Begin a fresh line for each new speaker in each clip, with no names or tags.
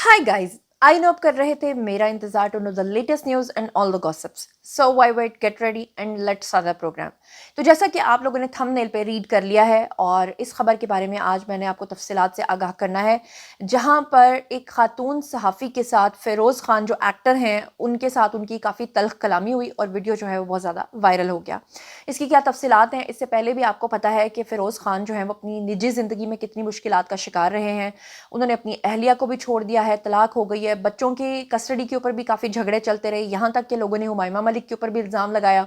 Hi guys, I know आप कर रहे थे मेरा इंतजार to know the latest news and all the gossips. So why wait, get ready and let's start the program. तो जैसा कि आप लोगों ने थंबनेल पे रीड कर लिया है और इस खबर के बारे में आज मैंने आपको तफसीलात से आगाह करना है, जहां पर एक खातून सहाफ़ी के साथ फ़िरोज़ ख़ान जो एक्टर हैं उनके साथ उनकी काफ़ी तल्ख़ कलामी हुई और वीडियो जो है वो बहुत ज़्यादा वायरल हो गया। इसकी क्या तफसीलात हैं, इससे पहले भी आपको पता है कि फ़िरोज़ ख़ान जो हैं वो अपनी निजी ज़िंदगी में कितनी मुश्किलात का शिकार रहे हैं। उन्होंने अपनी अहलिया को भी छोड़ दिया है, तलाक हो गई है, बच्चों की कस्टडी के ऊपर भी काफ़ी झगड़े चलते रहे, यहाँ तक कि लोगों ने हुमायमा मलिक के ऊपर भी इल्ज़ाम लगाया।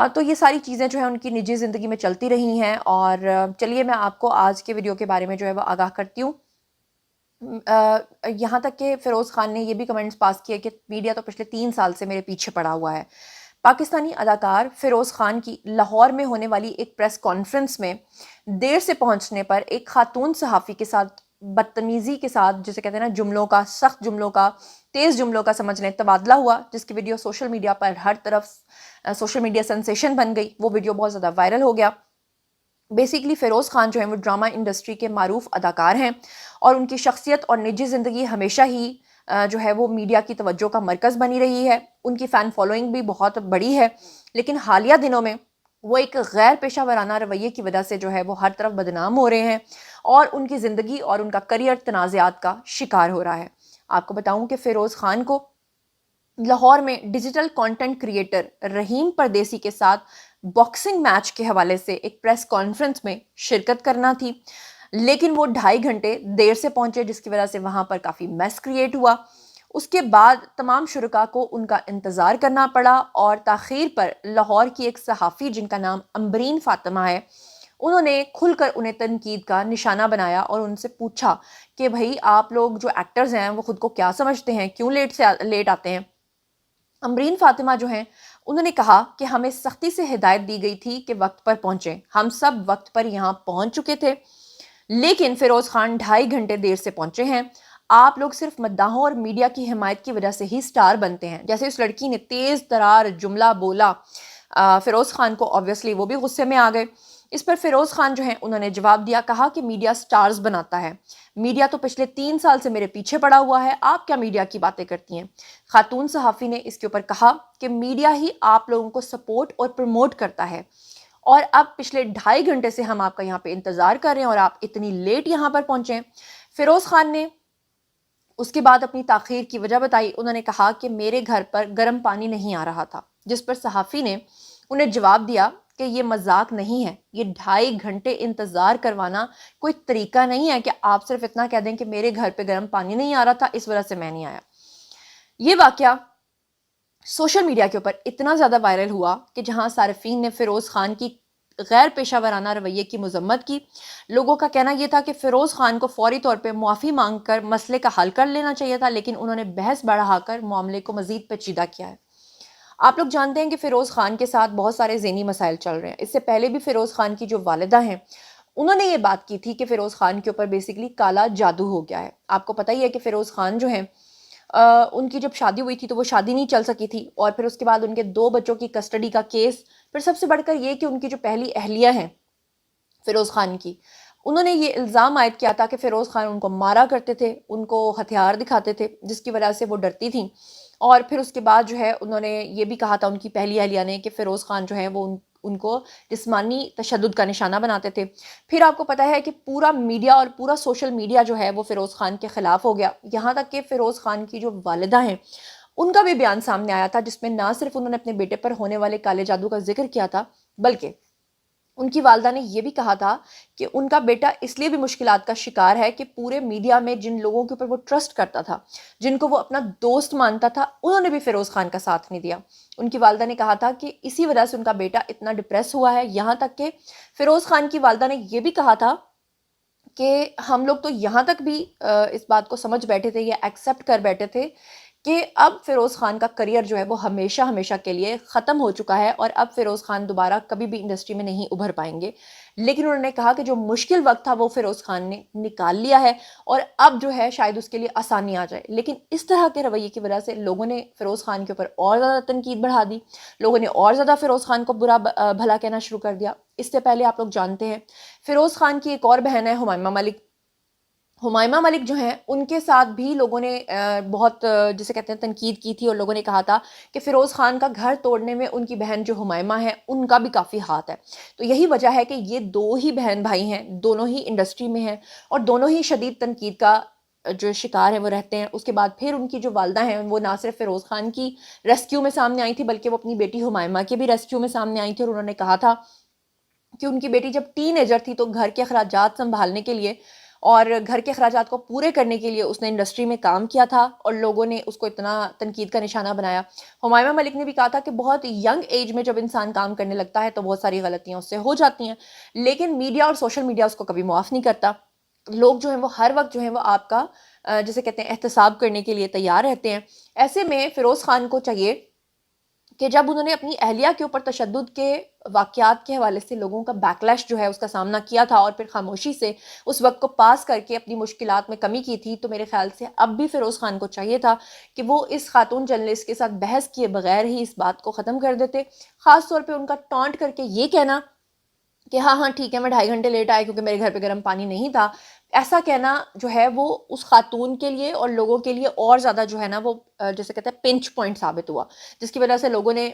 तो ये सारी चीज़ें जो हैं उनकी निजी ज़िंदगी में चलती रही हैं और चलिए मैं आपको आज के वीडियो के बारे में जो है वो आगाह करती हूँ। यहाँ तक कि फ़िरोज़ ख़ान ने ये भी कमेंट्स पास किए कि मीडिया तो पिछले 3 साल से मेरे पीछे पड़ा हुआ है। पाकिस्तानी अदाकार फ़िरोज़ ख़ान की लाहौर में होने वाली एक प्रेस कॉन्फ्रेंस में देर से पहुंचने पर एक खातून सहाफ़ी के साथ बदतमीज़ी के साथ, जिसे कहते हैं ना, जुमलों का, सख्त जुमलों का, तेज़ जुमलों का समझ लें, तबादला हुआ, जिसकी वीडियो सोशल मीडिया पर हर तरफ सोशल मीडिया सेंसेशन बन गई। वो वीडियो बहुत ज़्यादा वायरल हो गया। बेसिकली फ़िरोज़ ख़ान जो है वो ड्रामा इंडस्ट्री के मारूफ अदाकार हैं और उनकी शख्सियत और निजी ज़िंदगी हमेशा ही जो है वो मीडिया की तवज्जो का मरकज़ बनी रही है। उनकी फ़ैन फॉलोइंग भी बहुत बड़ी है, लेकिन हालिया दिनों में वो एक गैर पेशा वराना रवैये की वजह से जो है वो हर तरफ बदनाम हो रहे हैं और उनकी ज़िंदगी और उनका करियर तनाज़ात का शिकार हो रहा है। आपको बताऊं कि फ़िरोज़ ख़ान को लाहौर में डिजिटल कंटेंट क्रिएटर रहीम परदेसी के साथ बॉक्सिंग मैच के हवाले से एक प्रेस कॉन्फ्रेंस में शिरकत करना थी, लेकिन वो 2.5 घंटे देर से पहुंचे, जिसकी वजह से वहां पर काफ़ी मैस क्रिएट हुआ। उसके बाद तमाम शुरका को उनका इंतज़ार करना पड़ा और ताख़ीर पर लाहौर की एक सहाफ़ी जिनका नाम अम्बरीन फ़ातिमा है, उन्होंने खुलकर उन्हें तनकीद का निशाना बनाया और उनसे पूछा कि भाई आप लोग जो एक्टर्स हैं वो खुद को क्या समझते हैं, क्यों लेट आते हैं। अमरीन फ़ातिमा जो हैं उन्होंने कहा कि हमें सख्ती से हिदायत दी गई थी कि वक्त पर पहुंचें, हम सब वक्त पर यहाँ पहुंच चुके थे, लेकिन फ़िरोज़ ख़ान 2.5 घंटे देर से पहुंचे हैं। आप लोग सिर्फ मद्दाहों और मीडिया की हिमायत की वजह से ही स्टार बनते हैं। जैसे उस लड़की ने तेज़ तरार जुमला बोला, फ़िरोज़ ख़ान को ऑब्वियसली वो भी गुस्से में आ गए। इस पर फ़िरोज़ ख़ान जो हैं उन्होंने जवाब दिया, कहा कि मीडिया स्टार्स बनाता है, मीडिया तो पिछले 3 साल से मेरे पीछे पड़ा हुआ है, आप क्या मीडिया की बातें करती हैं। खातून सहाफ़ी ने इसके ऊपर कहा कि मीडिया ही आप लोगों को सपोर्ट और प्रमोट करता है और अब पिछले 2.5 घंटे से हम आपका यहाँ पे इंतज़ार कर रहे हैं और आप इतनी लेट यहाँ पर पहुँचे। फ़िरोज़ ख़ान ने उसके बाद अपनी ताख़ीर की वजह बताई। उन्होंने कहा कि मेरे घर पर गर्म पानी नहीं आ रहा था, जिस पर सहाफ़ी ने उन्हें जवाब दिया कि ये मजाक नहीं है, ये 2.5 घंटे इंतज़ार करवाना कोई तरीका नहीं है कि आप सिर्फ इतना कह दें कि मेरे घर पे गर्म पानी नहीं आ रहा था, इस वजह से मैं नहीं आया। ये वाकया सोशल मीडिया के ऊपर इतना ज़्यादा वायरल हुआ कि जहां सार्फिन ने फ़िरोज़ ख़ान की गैर पेशा वराना रवैये की मजम्मत की। लोगों का कहना यह था कि फ़िरोज़ ख़ान को फौरी तौर पर मुआफ़ी मांग कर मसले का हल कर लेना चाहिए था, लेकिन उन्होंने बहस बढ़ाकर मामले को मज़ीद पेचीदा किया है। आप लोग जानते हैं कि फ़िरोज़ ख़ान के साथ बहुत सारे ज़हनी मसाइल चल रहे हैं। इससे पहले भी फ़िरोज़ ख़ान की जो वालिदा हैं उन्होंने ये बात की थी कि फ़िरोज़ ख़ान के ऊपर बेसिकली काला जादू हो गया है। आपको पता ही है कि फ़िरोज़ ख़ान जो हैं उनकी जब शादी हुई थी तो वो शादी नहीं चल सकी थी और फिर उसके बाद उनके 2 बच्चों की कस्टडी का केस, फिर सबसे बढ़कर ये कि उनकी जो पहली अहलिया हैं फ़िरोज़ ख़ान की, उन्होंने ये इल्ज़ाम आयद किया था कि फ़िरोज़ ख़ान उनको मारा करते थे, उनको हथियार दिखाते थे, जिसकी वजह से वो डरती थीं। और फिर उसके बाद जो है उन्होंने ये भी कहा था उनकी पहली अहलिया ने कि फ़िरोज़ ख़ान जो है वो उनको जिस्मानी तशद्दुद का निशाना बनाते थे। फिर आपको पता है कि पूरा मीडिया और पूरा सोशल मीडिया जो है वो फ़िरोज़ ख़ान के ख़िलाफ़ हो गया। यहाँ तक कि फ़िरोज़ ख़ान की जो वालिदा हैं उनका भी बयान सामने आया था, जिसमें ना सिर्फ उन्होंने अपने बेटे पर होने वाले काले जादू का ज़िक्र किया था, बल्कि उनकी वालिदा ने यह भी कहा था कि उनका बेटा इसलिए भी मुश्किलात का शिकार है कि पूरे मीडिया में जिन लोगों के ऊपर वो ट्रस्ट करता था, जिनको वो अपना दोस्त मानता था, उन्होंने भी फ़िरोज़ ख़ान का साथ नहीं दिया। उनकी वालिदा ने कहा था कि इसी वजह से उनका बेटा इतना डिप्रेस हुआ है। यहाँ तक कि फ़िरोज़ ख़ान की वालिदा ने यह भी कहा था कि हम लोग तो यहाँ तक भी इस बात को समझ बैठे थे या एक्सेप्ट कर बैठे थे कि अब फ़िरोज़ ख़ान का करियर जो है वो हमेशा हमेशा के लिए ख़त्म हो चुका है और अब फ़िरोज़ ख़ान दोबारा कभी भी इंडस्ट्री में नहीं उभर पाएंगे। लेकिन उन्होंने कहा कि जो मुश्किल वक्त था वो फ़िरोज़ ख़ान ने निकाल लिया है और अब जो है शायद उसके लिए आसानी आ जाए। लेकिन इस तरह के रवैये की वजह से लोगों ने फ़िरोज़ ख़ान के ऊपर और ज़्यादा तनकीद बढ़ा दी, लोगों ने और ज़्यादा फ़िरोज़ ख़ान को बुरा भला कहना शुरू कर दिया। इससे पहले आप लोग जानते हैं फ़िरोज़ ख़ान की एक और बहन है हुमायमा मलिक। ہمائمہ ملک جو ہیں ان کے ساتھ بھی لوگوں نے بہت جسے کہتے ہیں تنقید کی تھی، اور لوگوں نے کہا تھا کہ فیروز خان کا گھر توڑنے میں ان کی بہن جو ہمائمہ ہے ان کا بھی کافی ہاتھ ہے. تو یہی وجہ ہے کہ یہ دو ہی بہن بھائی ہیں، دونوں ہی انڈسٹری میں ہیں اور دونوں ہی شدید تنقید کا جو شکار ہیں وہ رہتے ہیں. اس کے بعد پھر ان کی جو والدہ ہیں وہ نہ صرف فیروز خان کی ریسکیو میں سامنے آئی تھی بلکہ وہ اپنی بیٹی ہمائمہ کے بھی ریسکیو میں سامنے آئی تھی، اور انہوں نے کہا تھا کہ ان کی بیٹی جب ٹین ایجر تھی تو گھر کے اخراجات سنبھالنے کے لیے اور گھر کے اخراجات کو پورے کرنے کے لیے اس نے انڈسٹری میں کام کیا تھا، اور لوگوں نے اس کو اتنا تنقید کا نشانہ بنایا. ہمائمہ ملک نے بھی کہا تھا کہ بہت ینگ ایج میں جب انسان کام کرنے لگتا ہے تو بہت ساری غلطیاں اس سے ہو جاتی ہیں، لیکن میڈیا اور سوشل میڈیا اس کو کبھی معاف نہیں کرتا. لوگ جو ہیں وہ ہر وقت جو ہیں وہ آپ کا جسے کہتے ہیں احتساب کرنے کے لیے تیار رہتے ہیں. ایسے میں فیروز خان کو چاہیے کہ جب انہوں نے اپنی اہلیہ کے اوپر تشدد کے واقعات کے حوالے سے لوگوں کا بیکلیش جو ہے اس کا سامنا کیا تھا اور پھر خاموشی سے اس وقت کو پاس کر کے اپنی مشکلات میں کمی کی تھی، تو میرے خیال سے اب بھی فیروز خان کو چاہیے تھا کہ وہ اس خاتون جرنلسٹ کے ساتھ بحث کیے بغیر ہی اس بات کو ختم کر دیتے. خاص طور پہ ان کا ٹانٹ کر کے یہ کہنا کہ ہاں ٹھیک ہے میں 2.5 گھنٹے لیٹ آئے کیونکہ میرے گھر پہ گرم پانی نہیں تھا، ایسا کہنا جو ہے وہ اس خاتون کے لیے اور لوگوں کے لیے اور زیادہ جو ہے نا وہ جیسے کہتے ہیں پنچ پوائنٹ ثابت ہوا، جس کی وجہ سے لوگوں نے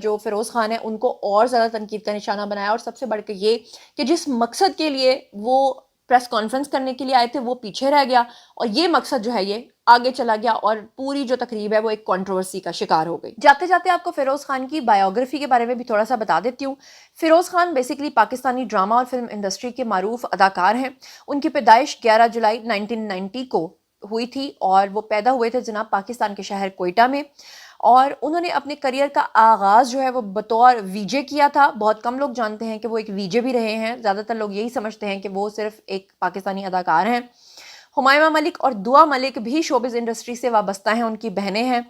جو فیروز خان ہے ان کو اور زیادہ تنقید کا نشانہ بنایا. اور سب سے بڑھ کے یہ کہ جس مقصد کے لیے وہ پریس کانفرنس کرنے کے لیے آئے تھے وہ پیچھے رہ گیا، اور یہ مقصد جو ہے یہ آگے چلا گیا اور پوری جو تقریب ہے وہ ایک کنٹروورسی کا شکار ہو گئی. جاتے جاتے آپ کو فیروز خان کی بایوگرافی کے بارے میں بھی تھوڑا سا بتا دیتی ہوں. فیروز خان بیسیکلی پاکستانی ڈرامہ اور فلم انڈسٹری کے معروف اداکار ہیں. ان کی پیدائش 11 جولائی 1990 کو ہوئی تھی اور وہ پیدا ہوئے تھے جناب پاکستان کے شہر کوئٹہ میں، اور انہوں نے اپنے کریئر کا آغاز جو ہے وہ بطور وی جے کیا تھا. بہت کم لوگ جانتے ہیں کہ وہ ایک وی جے بھی رہے ہیں، زیادہ تر لوگ یہی سمجھتے ہیں کہ وہ صرف ایک پاکستانی اداکار ہیں. ہمائمہ ملک اور دعا ملک بھی شوبز انڈسٹری سے وابستہ ہیں، ان کی بہنیں ہیں.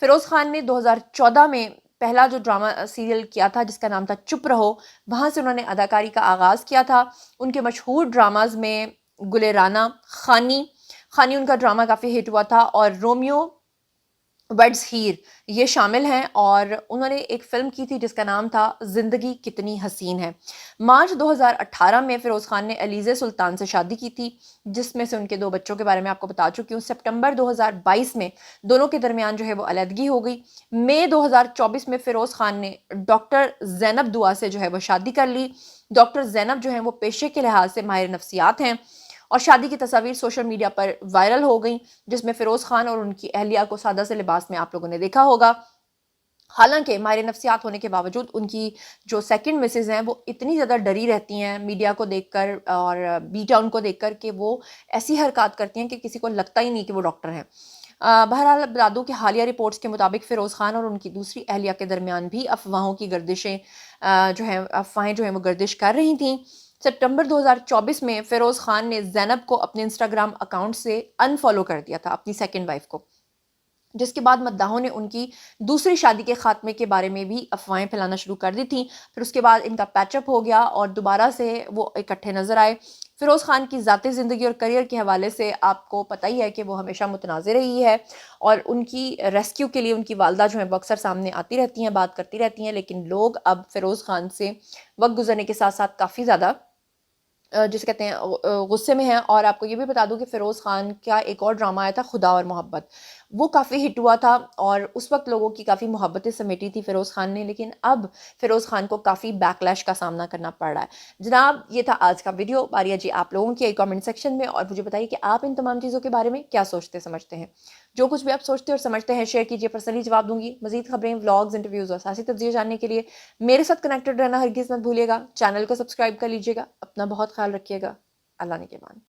فیروز خان نے 2014 میں پہلا جو ڈرامہ سیریل کیا تھا جس کا نام تھا چپ رہو، وہاں سے انہوں نے اداکاری کا آغاز کیا تھا. ان کے مشہور ڈراماز میں گلِ رانا، خانی ان کا ڈرامہ کافی ہٹ ہوا تھا، اور رومیو ویڈز ہیر یہ شامل ہیں. اور انہوں نے ایک فلم کی تھی جس کا نام تھا زندگی کتنی حسین ہے. مارچ 2018 میں فیروز خان نے علیزہ سلطان سے شادی کی تھی جس میں سے ان کے 2 بچوں کے بارے میں آپ کو بتا چکی ہوں. سپٹمبر 2022 میں دونوں کے درمیان جو ہے وہ علیحدگی ہو گئی. مئی 2024 میں فیروز خان نے ڈاکٹر زینب دعا سے جو ہے وہ شادی کر لی. ڈاکٹر زینب جو ہیں وہ پیشے کے لحاظ سے ماہر نفسیات ہیں، اور شادی کی تصاویر سوشل میڈیا پر وائرل ہو گئیں جس میں فیروز خان اور ان کی اہلیہ کو سادہ سے لباس میں آپ لوگوں نے دیکھا ہوگا. حالانکہ ماہر نفسیات ہونے کے باوجود ان کی جو سیکنڈ مسز ہیں وہ اتنی زیادہ ڈری رہتی ہیں میڈیا کو دیکھ کر اور بی ٹاؤن کو دیکھ کر کہ وہ ایسی حرکات کرتی ہیں کہ کسی کو لگتا ہی نہیں کہ وہ ڈاکٹر ہیں. بہرحال بتا دوں کہ حالیہ رپورٹس کے مطابق فیروز خان اور ان کی دوسری اہلیہ کے درمیان بھی افواہوں کی گردشیں افواہیں جو ہیں وہ گردش کر رہی تھیں. سپٹمبر 2024 میں فیروز خان نے زینب کو اپنے انسٹاگرام اکاؤنٹ سے انفالو کر دیا تھا، اپنی سیکنڈ وائف کو، جس کے بعد مداحوں نے ان کی دوسری شادی کے خاتمے کے بارے میں بھی افواہیں پھیلانا شروع کر دی تھیں. پھر اس کے بعد ان کا پیچ اپ ہو گیا اور دوبارہ سے وہ اکٹھے نظر آئے. فیروز خان کی ذاتی زندگی اور کریئر کے حوالے سے آپ کو پتہ ہی ہے کہ وہ ہمیشہ متنازع رہی ہے، اور ان کی ریسکیو کے لیے ان کی والدہ جو ہیں وہ اکثر سامنے آتی رہتی ہیں، بات کرتی رہتی ہیں، لیکن لوگ اب فیروز خان سے وقت گزرنے کے ساتھ ساتھ کافی زیادہ جسے کہتے ہیں غصے میں ہیں. اور آپ کو یہ بھی بتا دوں کہ فیروز خان کا ایک اور ڈرامہ آیا تھا خدا اور محبت، وہ کافی ہٹ ہوا تھا اور اس وقت لوگوں کی کافی محبتیں سمیٹی تھی فیروز خان نے، لیکن اب فیروز خان کو کافی بیکلیش کا سامنا کرنا پڑ رہا ہے. جناب یہ تھا آج کا ویڈیو. باری جی آپ لوگوں کی کامنٹ سیکشن میں، اور مجھے بتائیے کہ آپ ان تمام چیزوں کے بارے میں کیا سوچتے سمجھتے ہیں. جو کچھ بھی آپ سوچتے اور سمجھتے ہیں شیئر کیجیے، پرسنلی جواب دوں گی. مزید خبریں، ولاگز، انٹرویوز اور سیاسی تجزیے جاننے کے لیے میرے ساتھ کنیکٹڈ رہنا ہرگز مت بھولیے گا. چینل کو سبسکرائب کر لیجیے گا. اپنا بہت خیال رکھیے گا. اللہ نے کے مان.